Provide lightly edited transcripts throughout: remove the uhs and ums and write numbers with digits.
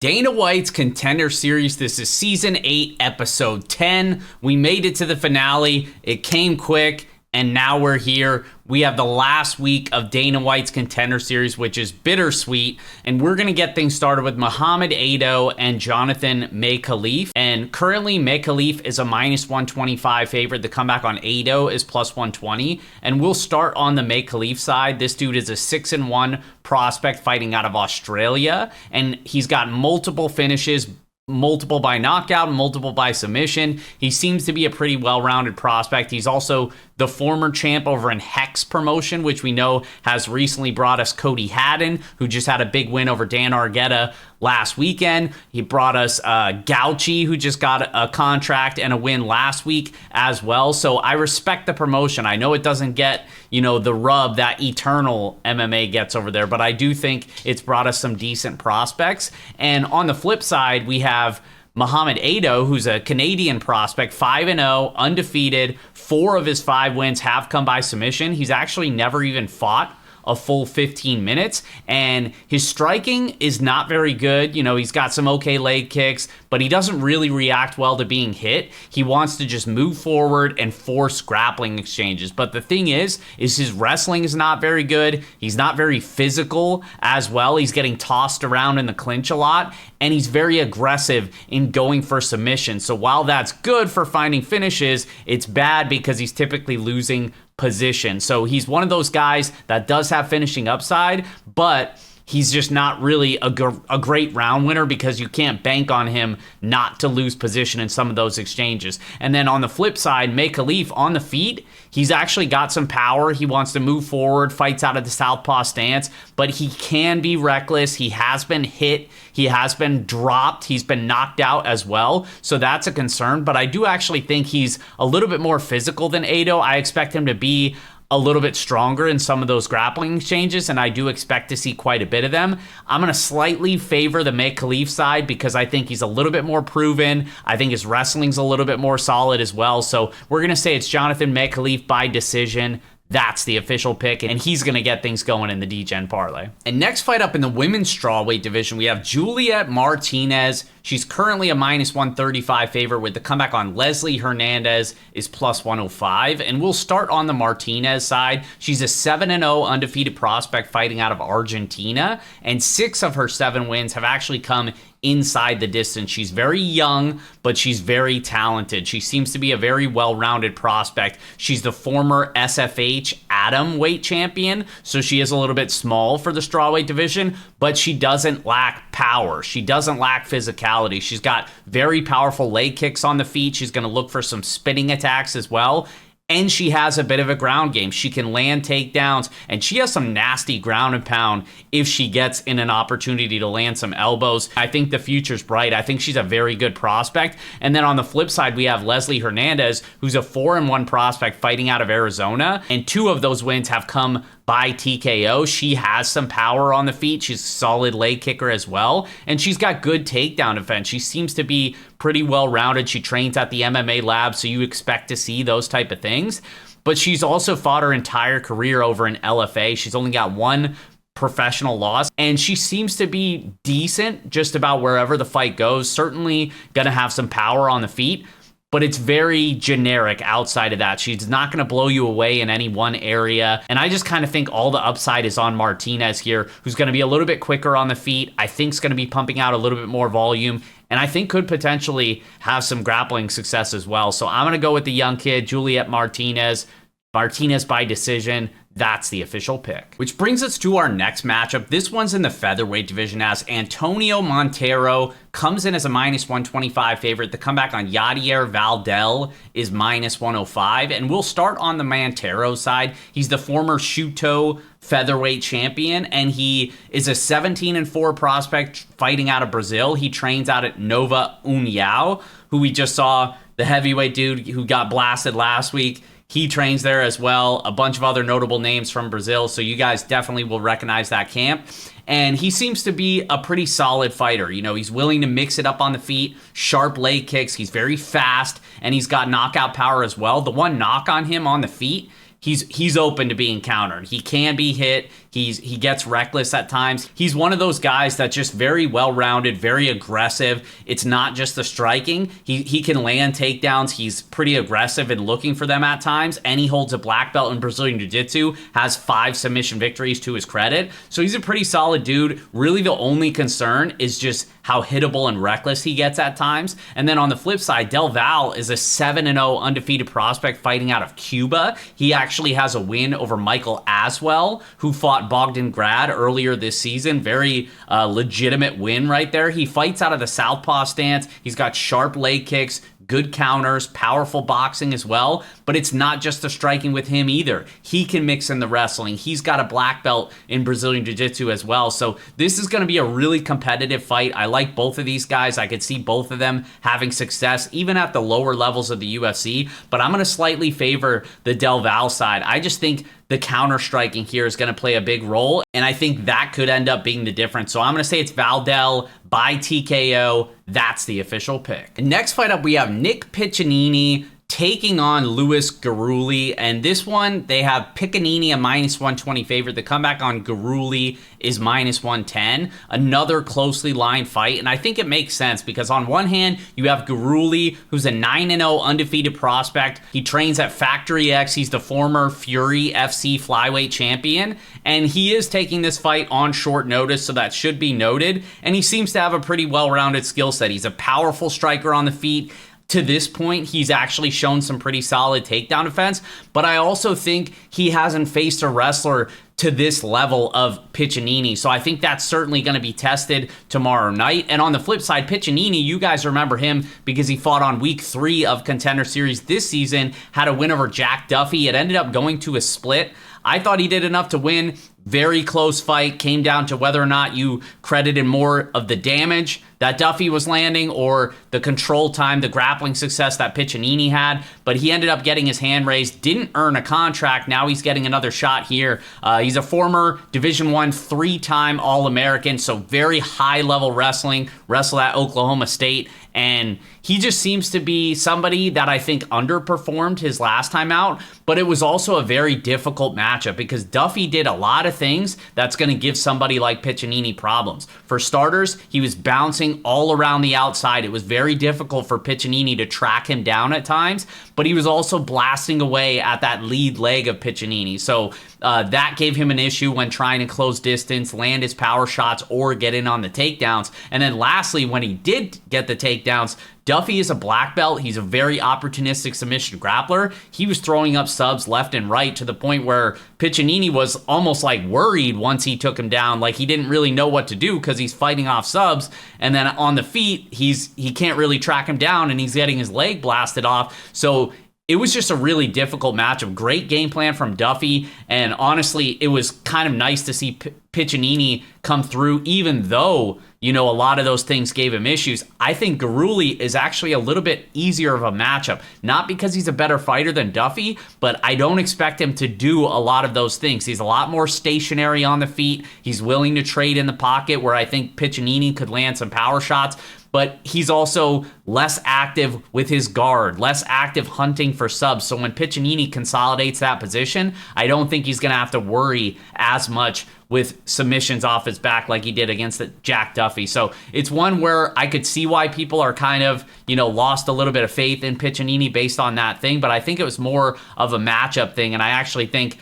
Dana White's Contender Series. This is Season 8, Episode 10. We made it to the finale. It came quick, and now we're here. We have the last week of Dana White's Contender Series, which is bittersweet, and we're going to get things started with Muhammad Ado and Jonathan Meif. And currently, Meif is a minus 125 favorite. The comeback on Ado is plus 120. And we'll start on the Meif side. This dude is a 6-1 prospect fighting out of Australia, and he's got multiple finishes, multiple by knockout, multiple by submission. He seems to be a pretty well-rounded prospect. He's also the former champ over in Hex promotion, which we know has recently brought us Cody Haddon, who just had a big win over Dan Argueta last weekend. He brought us Gauchi, who just got a contract and a win last week as well. So I respect the promotion. I know it doesn't get, the rub that Eternal MMA gets over there, but I do think it's brought us some decent prospects. And on the flip side, we have Muhammad Ado, who's a Canadian prospect, 5-0, undefeated. 4 of his 5 wins have come by submission. He's actually never even fought a full 15 minutes, and his striking is not very good. He's got some okay leg kicks, but he doesn't really react well to being hit. He wants to just move forward and force grappling exchanges. But the thing is his wrestling is not very good. He's not very physical as well. He's getting tossed around in the clinch a lot, and he's very aggressive in going for submission. So while that's good for finding finishes, it's bad because he's typically losing position. So he's one of those guys that does have finishing upside, but he's just not really a great round winner because you can't bank on him not to lose position in some of those exchanges. And then on the flip side, Meif on the feet, he's actually got some power. He wants to move forward, fights out of the southpaw stance, but he can be reckless. He has been hit. He has been dropped. He's been knocked out as well. So that's a concern. But I do actually think he's a little bit more physical than Ado. I expect him to be a little bit stronger in some of those grappling exchanges, and I do expect to see quite a bit of them. I'm going to slightly favor the Meif side because I think he's a little bit more proven. I think his wrestling's a little bit more solid as well. So we're going to say it's Jonathan Meif by decision. That's the official pick, and he's going to get things going in the D-Gen parlay. And next fight up in the women's strawweight division, we have Juliet Martinez. She's currently a minus 135 favorite with the comeback on Leslie Hernandez is plus 105. And we'll start on the Martinez side. She's a 7-0 undefeated prospect fighting out of Argentina, and 6 of her 7 wins have actually come inside the distance. She's very young, but she's very talented. She seems to be a very well-rounded prospect. She's the former SFH Atom weight champion, so she is a little bit small for the strawweight division, but she doesn't lack power. She doesn't lack physicality. She's got very powerful leg kicks on the feet. She's going to look for some spinning attacks as well. And she has a bit of a ground game. She can land takedowns, and she has some nasty ground and pound if she gets in an opportunity to land some elbows. I think the future's bright. I think she's a very good prospect. And then on the flip side, we have Leslie Hernandez, who's a 4-1 prospect fighting out of Arizona, and 2 of those wins have come by TKO. She has some power on the feet. She's a solid leg kicker as well, and she's got good takedown defense. She seems to be pretty well-rounded. She trains at the MMA lab, so you expect to see those type of things. But she's also fought her entire career over in LFA. She's only got 1 professional loss, and she seems to be decent just about wherever the fight goes. Certainly gonna have some power on the feet, but it's very generic outside of that. She's not going to blow you away in any one area. And I just kind of think all the upside is on Martinez here, who's going to be a little bit quicker on the feet. I think is going to be pumping out a little bit more volume, and I think could potentially have some grappling success as well. So I'm going to go with the young kid, Juliet Martinez. Martinez by decision. That's the official pick. Which brings us to our next matchup. This one's in the featherweight division as Antonio Montero comes in as a minus 125 favorite. The comeback on Yadier Valdel is minus 105. And we'll start on the Montero side. He's the former Shuto featherweight champion, and he is a 17-4 prospect fighting out of Brazil. He trains out at Nova União, who we just saw, the heavyweight dude who got blasted last week. He trains there as well. A bunch of other notable names from Brazil, so you guys definitely will recognize that camp. And he seems to be a pretty solid fighter. He's willing to mix it up on the feet, sharp leg kicks. He's very fast, and he's got knockout power as well. The one knock on him on the feet, he's open to being countered. He can be hit. He gets reckless at times. He's one of those guys that's just very well-rounded, very aggressive. It's not just the striking. He can land takedowns. He's pretty aggressive in looking for them at times, and he holds a black belt in Brazilian Jiu-Jitsu, has 5 submission victories to his credit. So he's a pretty solid dude. Really, the only concern is just how hittable and reckless he gets at times. And then on the flip side, Del Val is a 7-0 undefeated prospect fighting out of Cuba. He actually has a win over Michael Aswell, who fought Bogdan Grad earlier this season. Very legitimate win right there. He fights out of the southpaw stance. He's got sharp leg kicks, good counters, powerful boxing as well, but it's not just the striking with him either. He can mix in the wrestling. He's got a black belt in Brazilian Jiu-Jitsu as well, so this is going to be a really competitive fight. I like both of these guys. I could see both of them having success, even at the lower levels of the UFC, but I'm going to slightly favor the Del Val side. I just think the counter striking here is going to play a big role, and I think that could end up being the difference. So I'm going to say it's Valdel by TKO. That's the official pick. And next fight up, we have Nick Piccinini taking on Louis Guli, and this one, they have Piccinini a -120 favorite. The comeback on Guli is -110. Another closely lined fight, and I think it makes sense because on one hand, you have Guli, who's a 9-0 undefeated prospect. He trains at Factory X. He's the former Fury FC flyweight champion, and he is taking this fight on short notice, so that should be noted, and he seems to have a pretty well-rounded skill set. He's a powerful striker on the feet. To this point, he's actually shown some pretty solid takedown defense, but I also think he hasn't faced a wrestler to this level of Piccinini. So I think that's certainly going to be tested tomorrow night. And on the flip side, Piccinini, you guys remember him because he fought on week 3 of Contender Series this season, had a win over Jack Duffy. It ended up going to a split. I thought he did enough to win. Very close fight. Came down to whether or not you credited more of the damage that Duffy was landing or the control time, the grappling success that Piccinini had. But he ended up getting his hand raised. Didn't earn a contract. Now he's getting another shot here. He's a former Division I 3-time All-American, so very high-level wrestling. Wrestled at Oklahoma State. And he just seems to be somebody that I think underperformed his last time out, but it was also a very difficult matchup because Duffy did a lot of things that's going to give somebody like Piccinini problems. For starters, he was bouncing all around the outside. It was very difficult for Piccinini to track him down at times, but he was also blasting away at that lead leg of Piccinini. So that gave him an issue when trying to close distance, land his power shots, or get in on the takedowns. And then lastly, when he did get the takedowns, Duffy is a black belt. He's a very opportunistic submission grappler. He was throwing up subs left and right to the point where Piccinini was almost like worried once he took him down. Like he didn't really know what to do because he's fighting off subs. And then on the feet, he can't really track him down and he's getting his leg blasted off. So it was just a really difficult matchup. Great game plan from Duffy, and honestly, it was kind of nice to see Piccinini come through, even though, you know, a lot of those things gave him issues. I think Guli is actually a little bit easier of a matchup, not because he's a better fighter than Duffy, but I don't expect him to do a lot of those things. He's a lot more stationary on the feet. He's willing to trade in the pocket, where I think Piccinini could land some power shots. But he's also less active with his guard, less active hunting for subs. So when Piccinini consolidates that position, I don't think he's going to have to worry as much with submissions off his back like he did against the Jack Duffy. So it's one where I could see why people are kind of, you know, lost a little bit of faith in Piccinini based on that thing. But I think it was more of a matchup thing. And I actually think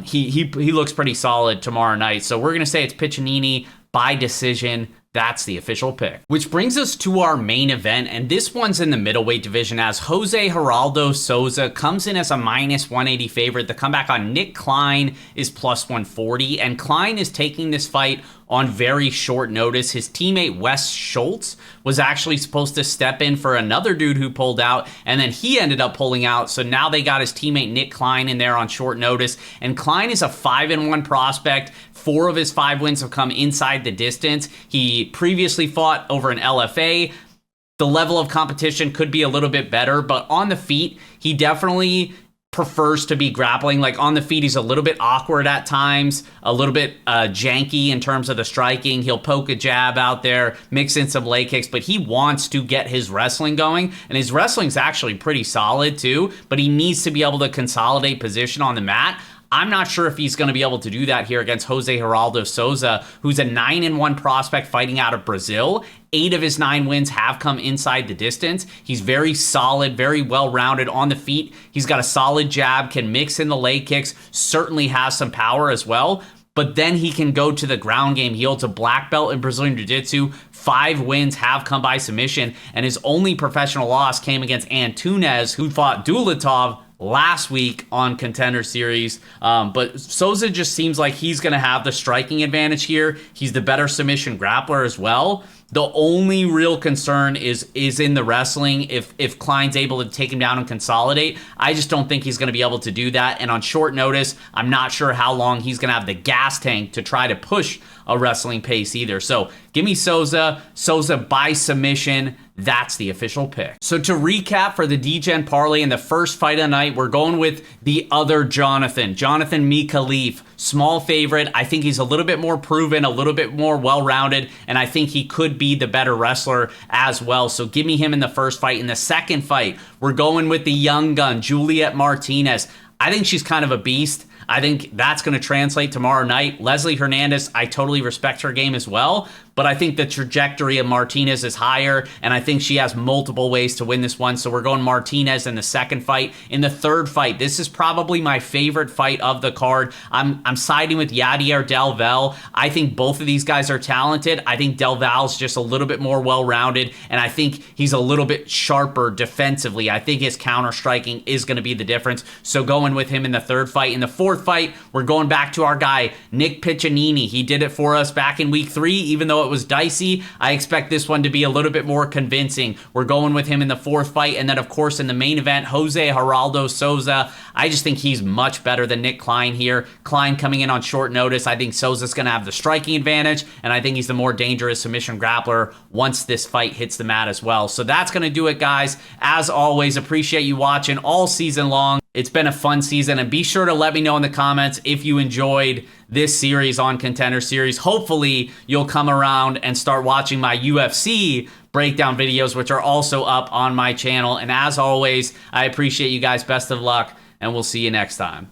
he looks pretty solid tomorrow night. So we're going to say it's Piccinini by decision. That's the official pick. Which brings us to our main event, and this one's in the middleweight division as Jose Geraldo Soza comes in as a -180 favorite. The comeback on Nick Klein is +140, and Klein is taking this fight on very short notice. His teammate Wes Schultz was actually supposed to step in for another dude who pulled out, and then he ended up pulling out. So now they got his teammate Nick Klein in there on short notice, and Klein is a 5-1 prospect. 4 of his 5 wins have come inside the distance. He previously fought over an LFA. The level of competition could be a little bit better, but on the feet, he definitely prefers to be grappling. Like on the feet, he's a little bit awkward at times, a little bit janky in terms of the striking. He'll poke a jab out there, mix in some leg kicks, but he wants to get his wrestling going, and his wrestling's actually pretty solid too, but he needs to be able to consolidate position on the mat. I'm not sure if he's going to be able to do that here against Jose Geraldo Soza, who's a 9-1 prospect fighting out of Brazil. 8 of his 9 wins have come inside the distance. He's very solid, very well-rounded on the feet. He's got a solid jab, can mix in the leg kicks, certainly has some power as well. But then he can go to the ground game. He holds a black belt in Brazilian Jiu-Jitsu. 5 wins have come by submission, and his only professional loss came against Antunes, who fought Dulatov last week on Contender Series. But Soza just seems like he's going to have the striking advantage here. He's the better submission grappler as well. The only real concern is in the wrestling. If Klein's able to take him down and consolidate, I just don't think he's going to be able to do that. And on short notice, I'm not sure how long he's going to have the gas tank to try to push a wrestling pace either. So give me Soza. Soza by submission. That's the official pick. So to recap for the DGen parlay in the first fight of the night, we're going with the other Jonathan Meif. Small favorite. I think he's a little bit more proven, a little bit more well-rounded, and I think he could be the better wrestler as well. So give me him in the first fight. In the second fight, we're going with the young gun, Juliet Martinez. I think she's kind of a beast. I think that's going to translate tomorrow night. Leslie Hernandez, I totally respect her game as well, but I think the trajectory of Martinez is higher, and I think she has multiple ways to win this one. So we're going Martinez in the second fight. In the third fight, this is probably my favorite fight of the card. I'm siding with Yadier Del Val. I think both of these guys are talented. I think Del Val's just a little bit more well-rounded, and I think he's a little bit sharper defensively. I think his counter-striking is going to be the difference. So going with him in the third fight. In the fourth fight, we're going back to our guy, Nick Piccinini. He did it for us back in week 3, even though it was dicey. I expect this one to be a little bit more convincing. We're going with him in the fourth fight. And then, of course, in the main event, Jose Geraldo Soza. I just think he's much better than Nick Klein here. Klein coming in on short notice. I think Soza's going to have the striking advantage, and I think he's the more dangerous submission grappler once this fight hits the mat as well. So that's going to do it, guys. As always, appreciate you watching all season long. It's been a fun season, and be sure to let me know in the comments if you enjoyed this series on Contender Series. Hopefully, you'll come around and start watching my UFC breakdown videos, which are also up on my channel. And as always, I appreciate you guys. Best of luck, and we'll see you next time.